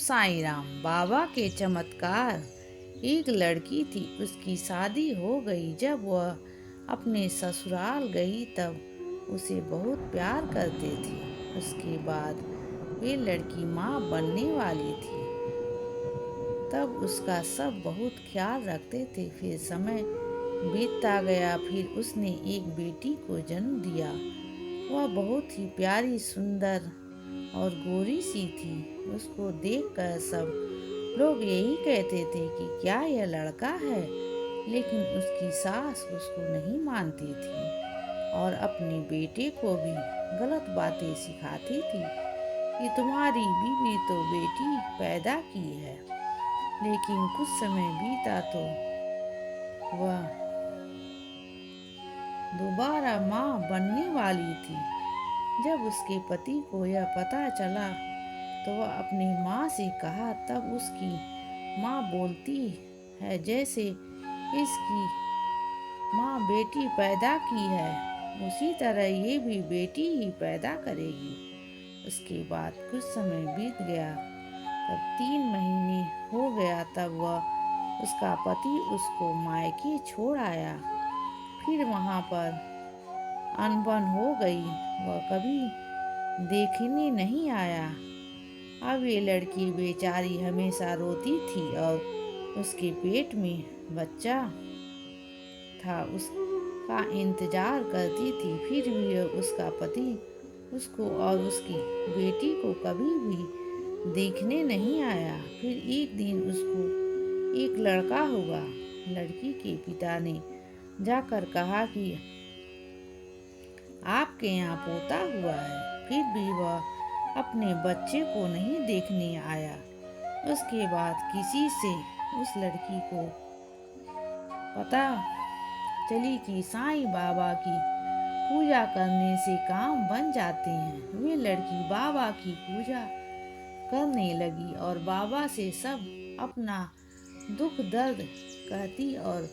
साईं राम। बाबा के चमत्कार। एक लड़की थी, उसकी शादी हो गई। जब वह अपने ससुराल गई तब उसे बहुत प्यार करते थे। उसके बाद वे लड़की माँ बनने वाली थी। तब उसका सब बहुत ख्याल रखते थे। फिर समय बीतता गया। फिर उसने एक बेटी को जन्म दिया। वह बहुत ही प्यारी, सुंदर और गोरी सी थी। उसको देखकर सब लोग यही कहते थे कि क्या यह लड़का है। लेकिन उसकी सास उसको नहीं मानती थी और अपने बेटे को भी गलत बातें सिखाती थी कि तुम्हारी बीवी तो बेटी पैदा की है। लेकिन कुछ समय बीता तो वह दोबारा माँ बनने वाली थी। जब उसके पति को यह पता चला तो वह अपनी माँ से कहा। तब उसकी माँ बोलती है, जैसे इसकी माँ बेटी पैदा की है उसी तरह ये भी बेटी ही पैदा करेगी। उसके बाद कुछ समय बीत गया। तब 3 महीने हो गया। तब वह उसका पति उसको मायके छोड़ आया। फिर वहाँ पर अनबन हो गई। वह कभी देखने नहीं आया। अब ये लड़की बेचारी हमेशा रोती थी और उसके पेट में बच्चा था, उसका इंतजार करती थी। फिर भी उसका पति उसको और उसकी बेटी को कभी भी देखने नहीं आया। फिर एक दिन उसको एक लड़का हुआ। लड़की के पिता ने जाकर कहा कि आपके यहाँ पोता हुआ है। फिर भी वह अपने बच्चे को नहीं देखने आया। उसके बाद किसी से उस लड़की को पता चली कि साईं बाबा की पूजा करने से काम बन जाते हैं। वे लड़की बाबा की पूजा करने लगी और बाबा से सब अपना दुख दर्द कहती और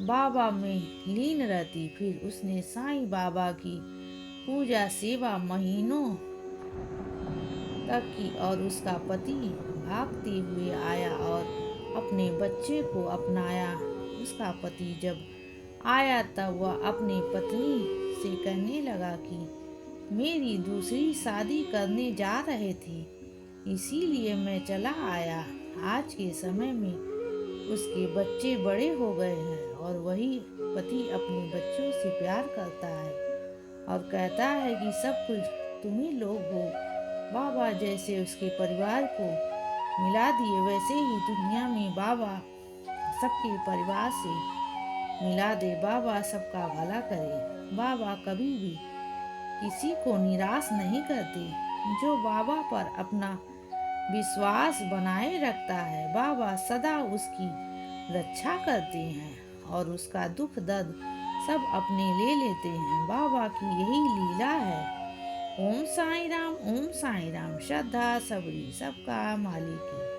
बाबा में लीन रहती। फिर उसने साईं बाबा की पूजा सेवा महीनों तक की और उसका पति भागते हुए आया और अपने बच्चे को अपनाया। उसका पति जब आया तब वह अपनी पत्नी से कहने लगा कि मेरी दूसरी शादी करने जा रहे थे, इसीलिए मैं चला आया। आज के समय में उसके बच्चे बड़े हो गए हैं और वही पति अपने बच्चों से प्यार करता है और कहता है कि सब कुछ तुम ही लोग हो। बाबा जैसे उसके परिवार को मिला दिए, वैसे ही दुनिया में बाबा सबके परिवार से मिला दे। बाबा सबका भला करे। बाबा कभी भी किसी को निराश नहीं करते। जो बाबा पर अपना विश्वास बनाए रखता है, बाबा सदा उसकी रक्षा करते हैं और उसका दुख दर्द सब अपने ले लेते हैं। बाबा की यही लीला है। ओम साईं राम, ओम साईं राम। श्रद्धा सबरी सबका मालिक है।